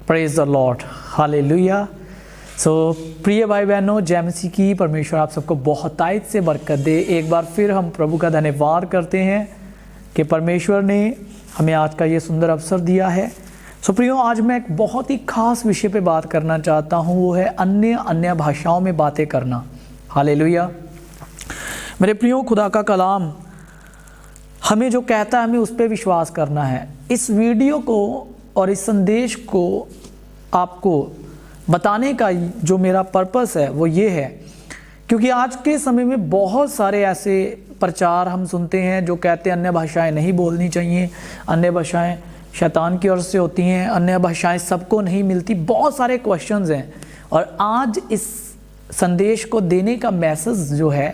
Praise the lord, hallelujah. So प्रिय भाई बहनों, जय मसीह की। परमेश्वर आप सबको बहुत तायत से बरकत दे। एक बार फिर हम प्रभु का धन्यवाद करते हैं कि परमेश्वर ने हमें आज का ये सुंदर अवसर दिया है। सो प्रियो, आज मैं एक बहुत ही खास विषय पे बात करना चाहता हूँ, वो है अन्य भाषाओं में बातें करना। हालेलुया। मेरे प्रियो, खुदा का कलाम हमें जो कहता है हमें उस पर विश्वास करना है। इस वीडियो को और इस संदेश को आपको बताने का जो मेरा पर्पस है वो ये है, क्योंकि आज के समय में बहुत सारे ऐसे प्रचार हम सुनते हैं जो कहते हैं अन्य भाषाएं नहीं बोलनी चाहिए, अन्य भाषाएं शैतान की ओर से होती हैं, अन्य भाषाएं सबको नहीं मिलती। बहुत सारे क्वेश्चंस हैं और आज इस संदेश को देने का मैसेज जो है,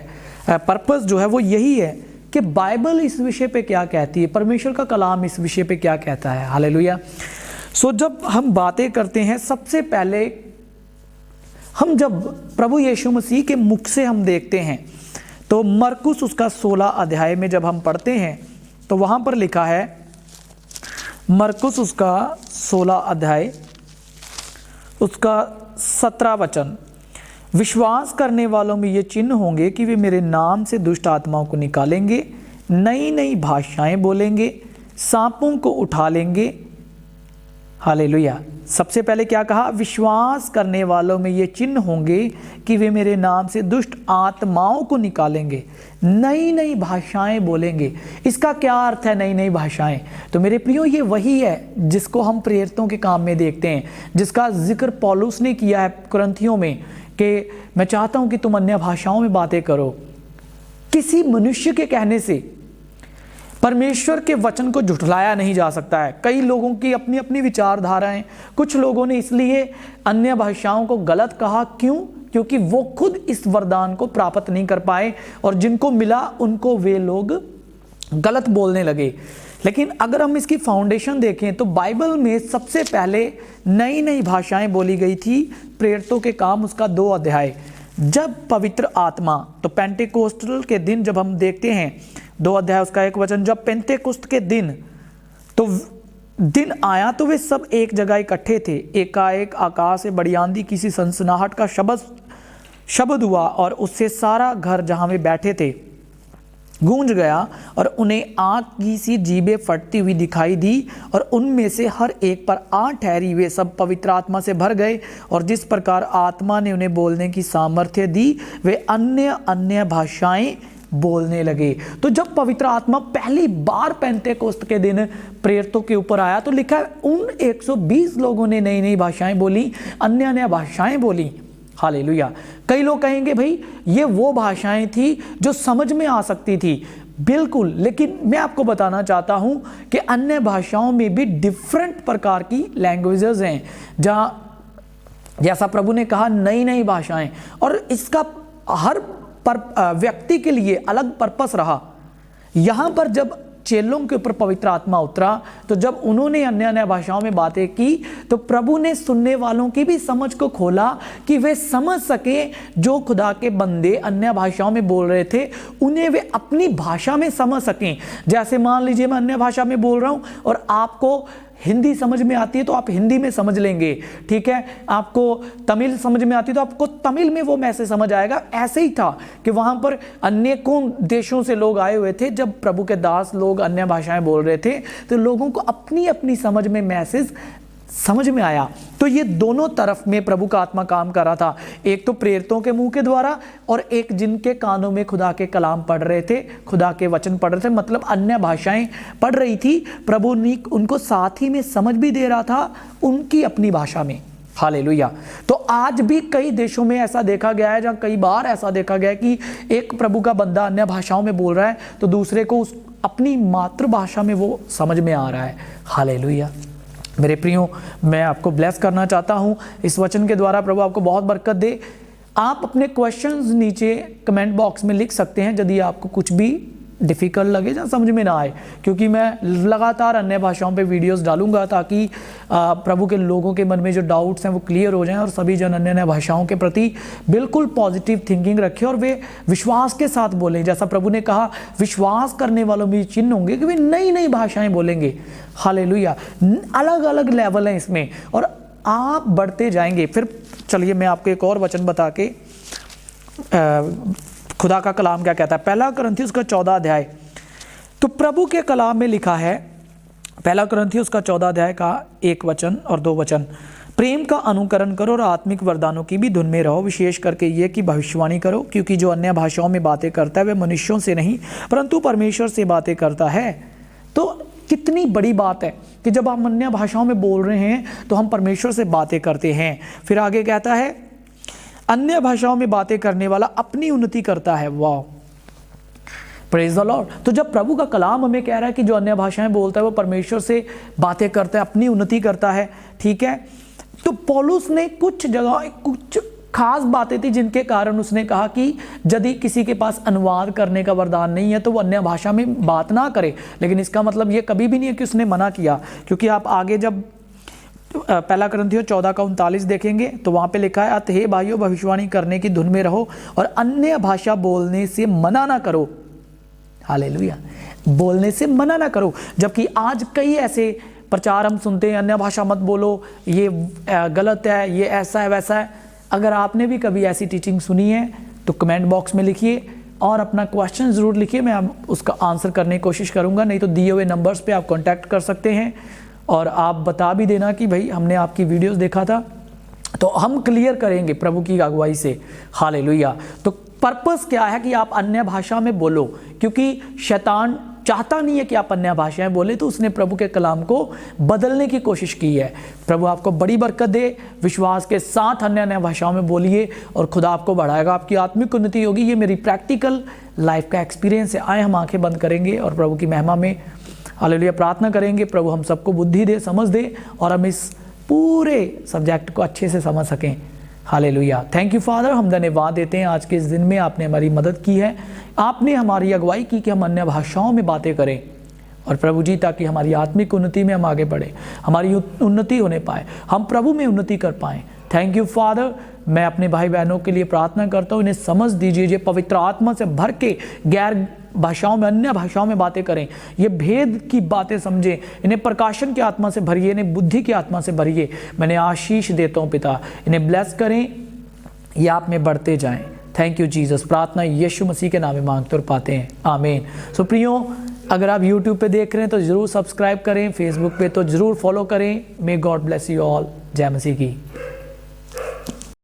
पर्पस जो है वो यही है कि बाइबल इस विषय पे क्या कहती है, परमेश्वर का कलाम इस विषय पे क्या कहता है। हालेलुया। सो जब हम बातें करते हैं, सबसे पहले हम जब प्रभु यीशु मसीह के मुख से हम देखते हैं तो मरकुस उसका 16 अध्याय में जब हम पढ़ते हैं तो वहाँ पर लिखा है, मरकुस उसका 16 अध्याय उसका 17 वचन, विश्वास करने वालों में ये चिन्ह होंगे कि वे मेरे नाम से दुष्ट आत्माओं को निकालेंगे, नई नई भाषाएं बोलेंगे, सांपों को उठा लेंगे। हालेलुया। सबसे पहले क्या कहा? विश्वास करने वालों में ये चिन्ह होंगे कि वे मेरे नाम से दुष्ट आत्माओं को निकालेंगे, नई नई भाषाएं बोलेंगे। इसका क्या अर्थ है नई नई भाषाएं? तो मेरे प्रियो, ये वही है जिसको हम प्रेरितों के काम में देखते हैं, जिसका जिक्र पौलुस ने किया है कुरिन्थियों में कि मैं चाहता हूं कि तुम अन्य भाषाओं में बातें करो। किसी मनुष्य के कहने से परमेश्वर के वचन को झुठलाया नहीं जा सकता है। कई लोगों की अपनी अपनी विचारधाराएं, कुछ लोगों ने इसलिए अन्य भाषाओं को गलत कहा। क्यों? क्योंकि वो खुद इस वरदान को प्राप्त नहीं कर पाए और जिनको मिला उनको वे लोग गलत बोलने लगे। लेकिन अगर हम इसकी फाउंडेशन देखें तो बाइबल में सबसे पहले नई नई भाषाएं बोली गई थी। प्रेरितों के काम उसका 2 अध्याय, जब पवित्र आत्मा, तो पेंटेकोस्टल के दिन जब हम देखते हैं 2 अध्याय उसका 1 वचन, जब पेंटेकोस्त के दिन तो दिन आया तो वे सब एक जगह इकट्ठे थे। एकाएक आकाश से बड़ी आंधी, किसी सनसनाहट का शब्द हुआ और उससे सारा घर जहां वे बैठे थे गूंज गया और उन्हें आग की सी जीभें फटती हुई दिखाई दी और उनमें से हर एक पर आग ठहरी। वे सब पवित्र आत्मा से भर गए और जिस प्रकार आत्मा ने उन्हें बोलने की सामर्थ्य दी वे अन्य अन्य भाषाएं बोलने लगे। तो जब पवित्र आत्मा पहली बार पेंटेकोस्त के दिन प्रेरितों के ऊपर आया तो लिखा है उन 120 लोगों ने नई नई भाषाएं बोली, अन्य अन्य भाषाएं बोली। हालेलुया। कई लोग कहेंगे भाई ये वो भाषाएं थी जो समझ में आ सकती थी। बिल्कुल, लेकिन मैं आपको बताना चाहता हूं कि अन्य भाषाओं में भी डिफरेंट प्रकार की लैंग्वेजेस हैं, जहां जैसा प्रभु ने कहा नई नई भाषाएं, और इसका हर व्यक्ति के लिए अलग पर्पस रहा। यहां पर जब चेलों के ऊपर पवित्र आत्मा उतरा तो जब उन्होंने अन्य अन्य भाषाओं में बातें की तो प्रभु ने सुनने वालों की भी समझ को खोला कि वे समझ सके, जो खुदा के बंदे अन्य भाषाओं में बोल रहे थे उन्हें वे अपनी भाषा में समझ सकें। जैसे मान लीजिए मैं अन्य भाषा में बोल रहा हूं और आपको हिंदी समझ में आती है तो आप हिंदी में समझ लेंगे, ठीक है। आपको तमिल समझ में आती है तो आपको तमिल में वो मैसेज समझ आएगा। ऐसे ही था कि वहां पर अनेकों देशों से लोग आए हुए थे। जब प्रभु के दास लोग अन्य भाषाएं बोल रहे थे तो लोगों को अपनी अपनी समझ में मैसेज समझ में आया। तो ये दोनों तरफ में प्रभु का आत्मा काम कर रहा था, एक तो प्रेरितों के मुंह के द्वारा और एक जिनके कानों में खुदा के कलाम पढ़ रहे थे, खुदा के वचन पढ़ रहे थे, मतलब अन्य भाषाएं पढ़ रही थी। प्रभु ने उनको साथ ही में समझ भी दे रहा था उनकी अपनी भाषा में। हालेलुया। तो आज भी कई देशों में ऐसा देखा गया है, जहां कई बार ऐसा देखा गया है कि एक प्रभु का बंदा अन्य भाषाओं में बोल रहा है तो दूसरे को उस अपनी मातृभाषा में वो समझ में आ रहा है। हालेलुया। मेरे प्रियो, मैं आपको ब्लेस करना चाहता हूं इस वचन के द्वारा। प्रभु आपको बहुत बरकत दे। आप अपने क्वेश्चंस नीचे कमेंट बॉक्स में लिख सकते हैं यदि आपको कुछ भी डिफ़िकल्ट लगे या समझ में ना आए, क्योंकि मैं लगातार अन्य भाषाओं पे वीडियोस डालूंगा ताकि प्रभु के लोगों के मन में जो डाउट्स हैं वो क्लियर हो जाएं और सभी जन अन्य अन्य भाषाओं के प्रति बिल्कुल पॉजिटिव थिंकिंग रखें और वे विश्वास के साथ बोलें। जैसा प्रभु ने कहा, विश्वास करने वालों में चिन्ह होंगे कि वे नई नई भाषाएं बोलेंगे। हालेलुया। अलग अलग लेवल हैं इसमें, और आप बढ़ते जाएंगे। फिर चलिए मैं आपको एक और वचन बता के खुदा का कलाम क्या कहता है। पहला कुरिन्थियों उसका 14 अध्याय, तो प्रभु के कलाम में लिखा है, पहला कुरिन्थियों उसका 14 अध्याय का 1 वचन और 2 वचन, प्रेम का अनुकरण करो और आत्मिक वरदानों की भी धुन में रहो, विशेष करके ये कि भविष्यवाणी करो, क्योंकि जो अन्य भाषाओं में बातें करता है वह मनुष्यों से नहीं परंतु परमेश्वर से बातें करता है। तो कितनी बड़ी बात है कि जब हम अन्य भाषाओं में बोल रहे हैं तो हम परमेश्वर से बातें करते हैं। फिर आगे कहता है अन्य भाषाओं में बातें करने वाला अपनी उन्नति करता है। वाह, प्रेज द लॉर्ड। तो जब प्रभु का कलाम हमें कह रहा है कि जो अन्य भाषाएं बोलता है वो परमेश्वर से बातें करता है, अपनी उन्नति करता है, ठीक है। तो पौलुस ने कुछ जगह कुछ खास बातें थी जिनके कारण उसने कहा कि यदि किसी के पास अनुवाद करने का वरदान नहीं है तो वो अन्य भाषा में बात ना करे। लेकिन इसका मतलब ये कभी भी नहीं है कि उसने मना किया, क्योंकि आप आगे जब पहला कुरिन्थियों 14 का 39 देखेंगे तो वहाँ पे लिखा है, अतः हे भाइयों भविष्यवाणी करने की धुन में रहो और अन्य भाषा बोलने से मना ना करो। हालेलुया, बोलने से मना ना करो। जबकि आज कई ऐसे प्रचार हम सुनते हैं, अन्य भाषा मत बोलो, ये गलत है, ये ऐसा है वैसा है। अगर आपने भी कभी ऐसी टीचिंग सुनी है तो कमेंट बॉक्स में लिखिए और अपना क्वेश्चन ज़रूर लिखिए, मैं उसका आंसर करने की कोशिश करूँगा। नहीं तो दिए हुए नंबर्स पे आप कांटेक्ट कर सकते हैं और आप बता भी देना कि भाई हमने आपकी वीडियोस देखा था, तो हम क्लियर करेंगे प्रभु की अगुवाई से। हालेलुया। तो पर्पस क्या है कि आप अन्य भाषा में बोलो, क्योंकि शैतान चाहता नहीं है कि आप अन्य भाषाएं बोले, तो उसने प्रभु के कलाम को बदलने की कोशिश की है। प्रभु आपको बड़ी बरकत दे, विश्वास के साथ अन्य भाषाओं में बोलिए और खुदा आपको बढ़ाएगा, आपकी आत्मिक उन्नति होगी। ये मेरी प्रैक्टिकल लाइफ का एक्सपीरियंस है। आए हम आंखें बंद करेंगे और प्रभु की महिमा में हालेलुया प्रार्थना करेंगे। प्रभु हम सबको बुद्धि दे, समझ दे और हम इस पूरे सब्जेक्ट को अच्छे से समझ सकें। हालेलुया। थैंक यू फादर, हम धन्यवाद देते हैं आज के इस दिन में आपने हमारी मदद की है, आपने हमारी अगुवाई की कि हम अन्य भाषाओं में बातें करें। और प्रभु जी ताकि हमारी आत्मिक उन्नति में हम आगे बढ़े, हमारी उन्नति होने पाए, हम प्रभु में उन्नति कर पाएँ। Thank you father. मैं अपने भाई बहनों के लिए प्रार्थना करता हूँ, इन्हें समझ दीजिए, पवित्र आत्मा से भर के गैर भाषाओं में, अन्य भाषाओं में बातें करें, ये भेद की बातें समझें, इन्हें प्रकाशन की आत्मा से भरिए, इन्हें बुद्धि की आत्मा से भरिए। मैंने आशीष देता हूँ पिता, इन्हें ब्लेस करें, ये आप में बढ़ते जाएं। Thank you Jesus. प्रार्थना यीशु मसीह के नाम में मांगते और पाते हैं, आमीन। सो प्रियो, अगर आप यूट्यूब पे देख रहे हैं तो ज़रूर सब्सक्राइब करें, फेसबुक पे तो ज़रूर फॉलो करें। May God bless you all. जय मसीह की।